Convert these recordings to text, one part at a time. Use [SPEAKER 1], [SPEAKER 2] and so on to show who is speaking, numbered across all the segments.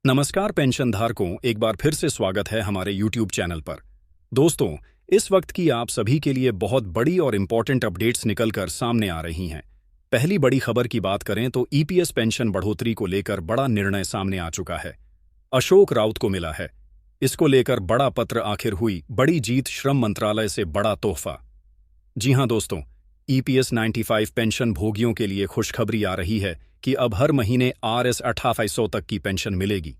[SPEAKER 1] नमस्कार पेंशनधारकों, एक बार फिर से स्वागत है हमारे YouTube चैनल पर। दोस्तों, इस वक्त की आप सभी के लिए बहुत बड़ी और इम्पोर्टेंट अपडेट्स निकलकर सामने आ रही हैं। पहली बड़ी खबर की बात करें तो ईपीएस पेंशन बढ़ोतरी को लेकर बड़ा निर्णय सामने आ चुका है। अशोक राउत को मिला है। इसको लेकर बड़ा पत्र, आखिर हुई बड़ी जीत, श्रम मंत्रालय से बड़ा तोहफा। जी हां दोस्तों, ईपीएस 95 पेंशन भोगियों के लिए खुशखबरी आ रही है कि अब हर महीने RS 2800 तक की पेंशन मिलेगी।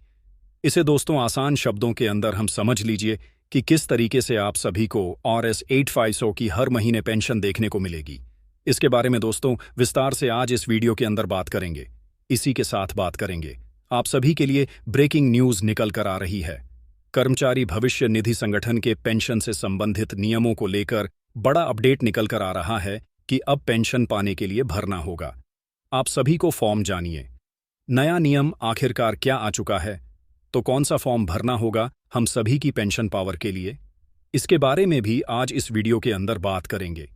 [SPEAKER 1] इसे दोस्तों आसान शब्दों के अंदर हम समझ लीजिए कि किस तरीके से आप सभी को RS 8500 की हर महीने पेंशन देखने को मिलेगी। इसके बारे में दोस्तों विस्तार से आज इस वीडियो के अंदर बात करेंगे। इसी के साथ बात करेंगे, आप सभी के लिए ब्रेकिंग न्यूज निकल कर आ रही है। कर्मचारी भविष्य निधि संगठन के पेंशन से संबंधित नियमों को लेकर बड़ा अपडेट निकल कर आ रहा है कि अब पेंशन पाने के लिए भरना होगा। आप सभी को फॉर्म जानिए। नया नियम आखिरकार क्या आ चुका है, तो कौन सा फॉर्म भरना होगा हम सभी की पेंशन पावर के लिए, इसके बारे में भी आज इस वीडियो के अंदर बात करेंगे।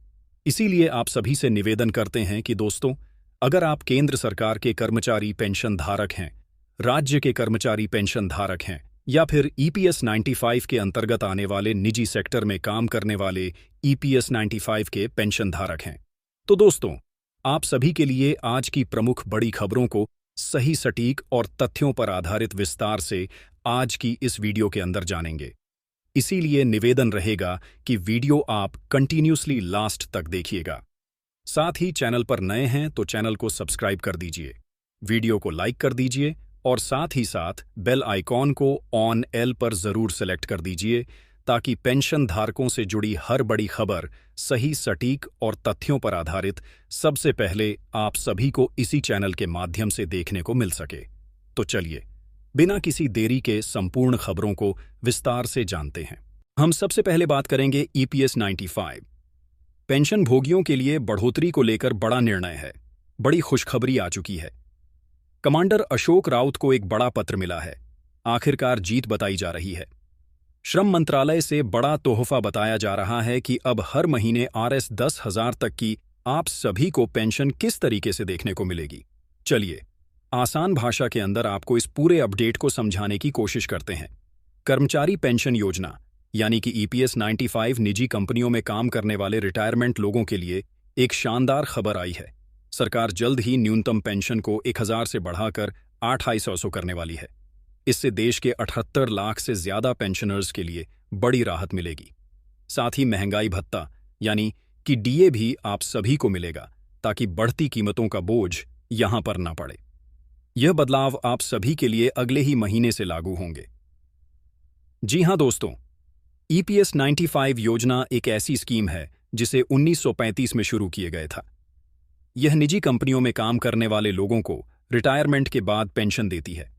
[SPEAKER 1] इसीलिए आप सभी से निवेदन करते हैं कि दोस्तों, अगर आप केंद्र सरकार के कर्मचारी पेंशन धारक हैं, राज्य के कर्मचारी पेंशन धारक हैं, या फिर ईपीएस 95 के अंतर्गत आने वाले निजी सेक्टर में काम करने वाले ईपीएस 95 के पेंशन धारक हैं, तो दोस्तों आप सभी के लिए आज की प्रमुख बड़ी खबरों को सही, सटीक और तथ्यों पर आधारित विस्तार से आज की इस वीडियो के अंदर जानेंगे। इसीलिए निवेदन रहेगा कि वीडियो आप कंटिन्यूसली लास्ट तक देखिएगा। साथ ही चैनल पर नए हैं तो चैनल को सब्सक्राइब कर दीजिए, वीडियो को लाइक कर दीजिए और साथ ही साथ बेल आइकॉन को ऑन एल पर जरूर सेलेक्ट कर दीजिए, ताकि पेंशन धारकों से जुड़ी हर बड़ी खबर सही, सटीक और तथ्यों पर आधारित सबसे पहले आप सभी को इसी चैनल के माध्यम से देखने को मिल सके। तो चलिए, बिना किसी देरी के संपूर्ण खबरों को विस्तार से जानते हैं। हम सबसे पहले बात करेंगे ईपीएस 95 पेंशन भोगियों के लिए बढ़ोतरी को लेकर बड़ा निर्णय है। बड़ी खुशखबरी आ चुकी है। कमांडर अशोक राउत को एक बड़ा पत्र मिला है। आखिरकार जीत बताई जा रही है। श्रम मंत्रालय से बड़ा तोहफा बताया जा रहा है कि अब हर महीने RS 10,000 तक की आप सभी को पेंशन किस तरीके से देखने को मिलेगी। चलिए, आसान भाषा के अंदर आपको इस पूरे अपडेट को समझाने की कोशिश करते हैं। कर्मचारी पेंशन योजना यानी कि ईपीएस 95 निजी कंपनियों में काम करने वाले रिटायरमेंट लोगों के लिए एक शानदार खबर आई है। सरकार जल्द ही न्यूनतम पेंशन को 1000 से बढ़ाकर 2800 करने वाली है। इससे देश के 78 लाख से ज्यादा पेंशनर्स के लिए बड़ी राहत मिलेगी। साथ ही महंगाई भत्ता यानी कि डीए भी आप सभी को मिलेगा, ताकि बढ़ती कीमतों का बोझ यहां पर ना पड़े। यह बदलाव आप सभी के लिए अगले ही महीने से लागू होंगे। जी हां दोस्तों, ईपीएस 95 योजना एक ऐसी स्कीम है जिसे 1935 में शुरू किया गया था। यह निजी कंपनियों में काम करने वाले लोगों को रिटायरमेंट के बाद पेंशन देती है।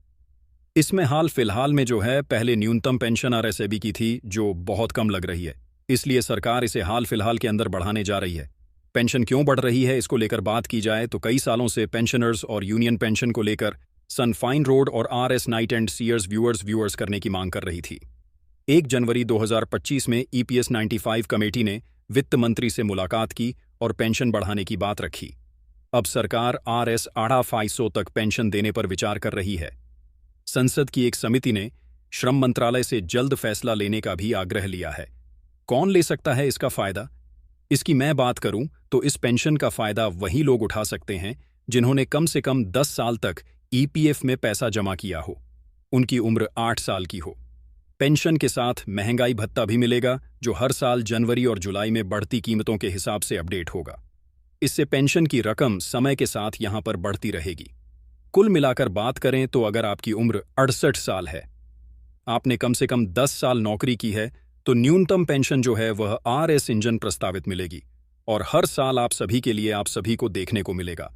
[SPEAKER 1] इसमें हाल फिलहाल में जो है, पहले न्यूनतम पेंशन RSAB की थी, जो बहुत कम लग रही है, इसलिए सरकार इसे हाल फिलहाल के अंदर बढ़ाने जा रही है। पेंशन क्यों बढ़ रही है, इसको लेकर बात की जाए तो कई सालों से पेंशनर्स और यूनियन पेंशन को लेकर सन फाइन रोड और RS नाइट एंड सीयर्स व्यूअर्स करने की मांग कर रही थी। 1 जनवरी 2025 में ईपीएस 95 कमेटी ने वित्त मंत्री से मुलाकात की और पेंशन बढ़ाने की बात रखी। अब सरकार RS 2800 तक पेंशन देने पर विचार कर रही है। संसद की एक समिति ने श्रम मंत्रालय से जल्द फैसला लेने का भी आग्रह लिया है। कौन ले सकता है इसका फायदा? इसकी मैं बात करूं तो इस पेंशन का फायदा वही लोग उठा सकते हैं जिन्होंने कम से कम 10 साल तक ईपीएफ में पैसा जमा किया हो, उनकी उम्र 8 साल की हो। पेंशन के साथ महंगाई भत्ता भी मिलेगा, जो हर साल जनवरी और जुलाई में बढ़ती कीमतों के हिसाब से अपडेट होगा। इससे पेंशन की रकम समय के साथ यहां पर बढ़ती रहेगी। कुल मिलाकर बात करें तो अगर आपकी उम्र 68 साल है, आपने कम से कम 10 साल नौकरी की है, तो न्यूनतम पेंशन जो है वह RS इंजन प्रस्तावित मिलेगी और हर साल आप सभी के लिए आप सभी को देखने को मिलेगा।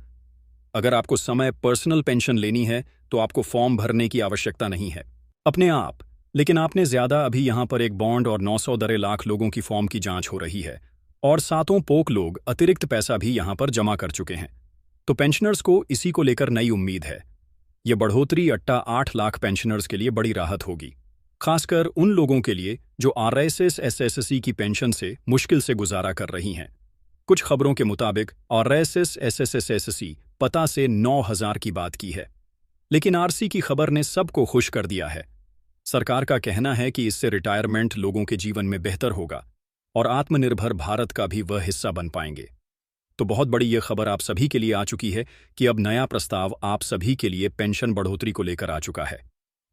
[SPEAKER 1] अगर आपको समय पर्सनल पेंशन लेनी है तो आपको फॉर्म भरने की आवश्यकता नहीं है अपने आप, लेकिन आपने ज्यादा अभी यहां पर एक बॉन्ड और 900 दरे लाख लोगों की फॉर्म की जांच हो रही है और सातों पोक लोग अतिरिक्त पैसा भी यहां पर जमा कर चुके हैं। तो पेंशनर्स को इसी को लेकर नई उम्मीद है। यह बढ़ोतरी 8 लाख पेंशनर्स के लिए बड़ी राहत होगी, खासकर उन लोगों के लिए जो RSS SSC की पेंशन से मुश्किल से गुजारा कर रही हैं। कुछ खबरों के मुताबिक RSS SSC पता से 9000 की बात की है। लेकिन आरसी की खबर ने सबको खुश कर दिया है। सरकार का कहना है कि इससे रिटायरमेंट लोगों के जीवन में बेहतर होगा और आत्मनिर्भर भारत का भी वह हिस्सा बन पाएंगे। तो बहुत बड़ी यह खबर आप सभी के लिए आ चुकी है कि अब नया प्रस्ताव आप सभी के लिए पेंशन बढ़ोतरी को लेकर आ चुका है,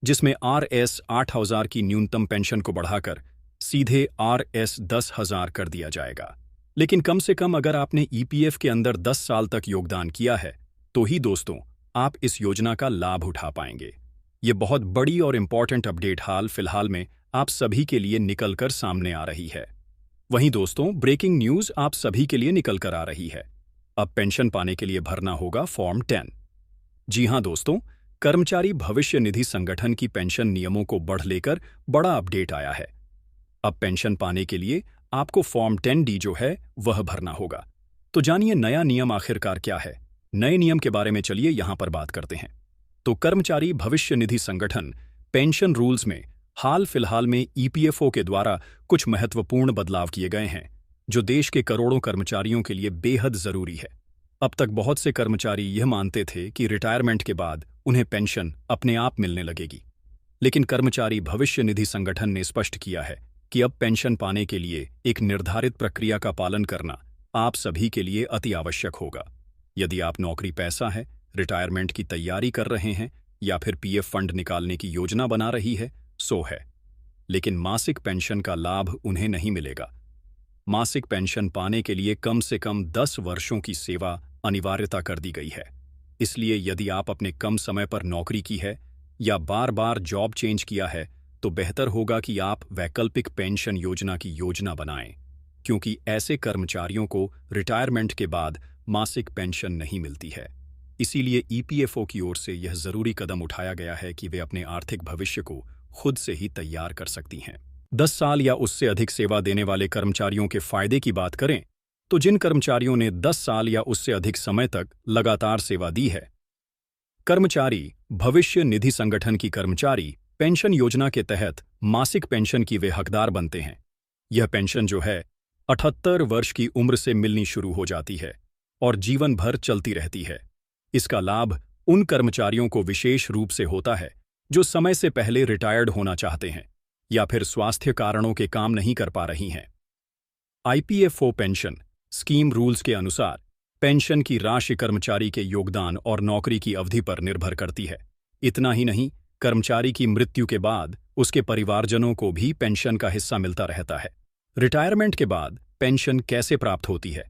[SPEAKER 1] जिसमें RS 8,000 की न्यूनतम पेंशन को बढ़ाकर सीधे RS 10,000 कर दिया जाएगा। लेकिन कम से कम अगर आपने EPF के अंदर 10 साल तक योगदान किया है तो ही दोस्तों आप इस योजना का लाभ उठा पाएंगे। ये बहुत बड़ी और इंपॉर्टेंट अपडेट हाल फिलहाल में आप सभी के लिए निकलकर सामने आ रही है। वहीं दोस्तों ब्रेकिंग न्यूज आप सभी के लिए निकल कर आ रही है। अब पेंशन पाने के लिए भरना होगा फॉर्म 10। जी हां दोस्तों, कर्मचारी भविष्य निधि संगठन की पेंशन नियमों को बढ़ लेकर बड़ा अपडेट आया है। अब पेंशन पाने के लिए आपको फॉर्म 10D जो है वह भरना होगा। तो जानिए नया नियम आखिरकार क्या है। नए नियम के बारे में चलिए यहां पर बात करते हैं। तो कर्मचारी भविष्य निधि संगठन पेंशन रूल्स में हाल फिलहाल में EPFO के द्वारा कुछ महत्वपूर्ण बदलाव किए गए हैं, जो देश के करोड़ों कर्मचारियों के लिए बेहद जरूरी है। अब तक बहुत से कर्मचारी यह मानते थे कि रिटायरमेंट के बाद उन्हें पेंशन अपने आप मिलने लगेगी, लेकिन कर्मचारी भविष्य निधि संगठन ने स्पष्ट किया है कि अब पेंशन पाने के लिए एक निर्धारित प्रक्रिया का पालन करना आप सभी के लिए अति आवश्यक होगा। यदि आप नौकरी पैसा है, रिटायरमेंट की तैयारी कर रहे हैं या फिर PF फंड निकालने की योजना बना रही है सो है, लेकिन मासिक पेंशन का लाभ उन्हें नहीं मिलेगा। मासिक पेंशन पाने के लिए कम से कम 10 वर्षों की सेवा अनिवार्यता कर दी गई है। इसलिए यदि आप अपने कम समय पर नौकरी की है या बार बार जॉब चेंज किया है तो बेहतर होगा कि आप वैकल्पिक पेंशन योजना की योजना बनाएं, क्योंकि ऐसे कर्मचारियों को रिटायरमेंट के बाद मासिक पेंशन नहीं मिलती है। इसीलिए EPFO की ओर से यह जरूरी कदम उठाया गया है कि वे अपने आर्थिक भविष्य को खुद से ही तैयार कर सकती हैं। 10 साल या उससे अधिक सेवा देने वाले कर्मचारियों के फायदे की बात करें तो जिन कर्मचारियों ने 10 साल या उससे अधिक समय तक लगातार सेवा दी है, कर्मचारी भविष्य निधि संगठन की कर्मचारी पेंशन योजना के तहत मासिक पेंशन की वे हकदार बनते हैं। यह पेंशन जो है 78 वर्ष की उम्र से मिलनी शुरू हो जाती है और जीवन भर चलती रहती है। इसका लाभ उन कर्मचारियों को विशेष रूप से होता है जो समय से पहले रिटायर्ड होना चाहते हैं या फिर स्वास्थ्य कारणों के काम नहीं कर पा रही हैं। IPFO पेंशन स्कीम रूल्स के अनुसार पेंशन की राशि कर्मचारी के योगदान और नौकरी की अवधि पर निर्भर करती है। इतना ही नहीं, कर्मचारी की मृत्यु के बाद उसके परिवारजनों को भी पेंशन का हिस्सा मिलता रहता है। रिटायरमेंट के बाद पेंशन कैसे प्राप्त होती है,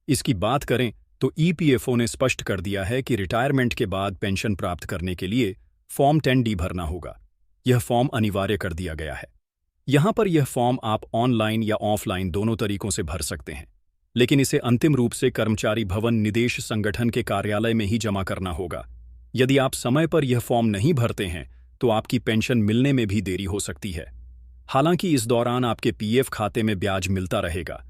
[SPEAKER 1] इसकी बात करें तो EPFO ने स्पष्ट कर दिया है कि रिटायरमेंट के बाद पेंशन प्राप्त करने के लिए फॉर्म 10D भरना होगा। यह फॉर्म अनिवार्य कर दिया गया है। यहां पर यह फॉर्म आप ऑनलाइन या ऑफलाइन दोनों तरीकों से भर सकते हैं, लेकिन इसे अंतिम रूप से कर्मचारी भवन निदेश संगठन के कार्यालय में ही जमा करना होगा। यदि आप समय पर यह फॉर्म नहीं भरते हैं तो आपकी पेंशन मिलने में भी देरी हो सकती है। हालांकि इस दौरान आपके PF खाते में ब्याज मिलता रहेगा,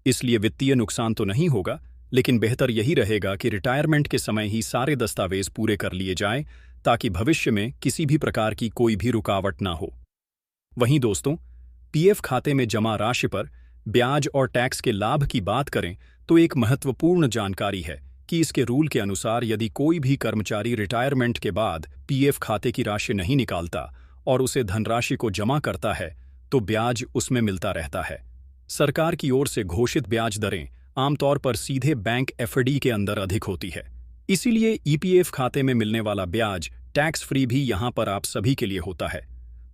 [SPEAKER 1] इसलिए वित्तीय नुकसान तो नहीं होगा, लेकिन बेहतर यही रहेगा कि रिटायरमेंट के समय ही सारे दस्तावेज पूरे कर लिए जाएं ताकि भविष्य में किसी भी प्रकार की कोई भी रुकावट ना हो। वहीं दोस्तों, PF खाते में जमा राशि पर ब्याज और टैक्स के लाभ की बात करें तो एक महत्वपूर्ण जानकारी है कि इसके रूल के अनुसार यदि कोई भी कर्मचारी रिटायरमेंट के बाद PF खाते की राशि नहीं निकालता और उसे धनराशि को जमा करता है तो ब्याज उसमें मिलता रहता है। सरकार की ओर से घोषित ब्याज दरें आमतौर पर सीधे बैंक FD के अंदर अधिक होती है, इसीलिए EPF खाते में मिलने वाला ब्याज टैक्स फ्री भी यहां पर आप सभी के लिए होता है।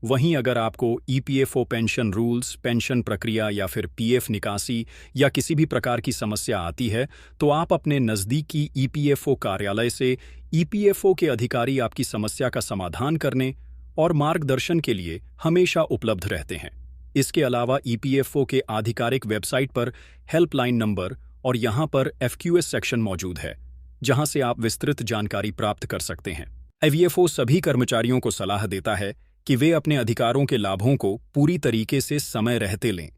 [SPEAKER 1] वहीं अगर आपको EPFO पेंशन रूल्स, पेंशन प्रक्रिया या फिर PF निकासी या किसी भी प्रकार की समस्या आती है तो आप अपने नज़दीकी EPFO कार्यालय से EPFO के अधिकारी आपकी समस्या का समाधान करने और मार्गदर्शन के लिए हमेशा उपलब्ध रहते हैं। इसके अलावा EPFO के आधिकारिक वेबसाइट पर हेल्पलाइन नंबर और यहां पर FQS सेक्शन मौजूद है, जहां से आप विस्तृत जानकारी प्राप्त कर सकते हैं। IPFO सभी कर्मचारियों को सलाह देता है कि वे अपने अधिकारों के लाभों को पूरी तरीके से समय रहते लें,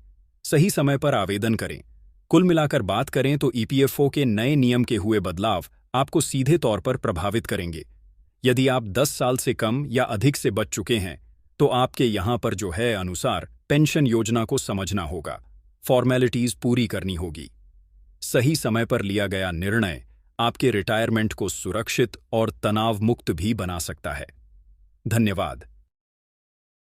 [SPEAKER 1] सही समय पर आवेदन करें। कुल मिलाकर बात करें तो EPFO के नए नियम के हुए बदलाव आपको सीधे तौर पर प्रभावित करेंगे। यदि आप 10 साल से कम या अधिक से बच चुके हैं तो आपके यहां पर जो है अनुसार पेंशन योजना को समझना होगा, फॉर्मेलिटीज पूरी करनी होगी। सही समय पर लिया गया निर्णय आपके रिटायरमेंट को सुरक्षित और तनाव मुक्त भी बना सकता है। धन्यवाद।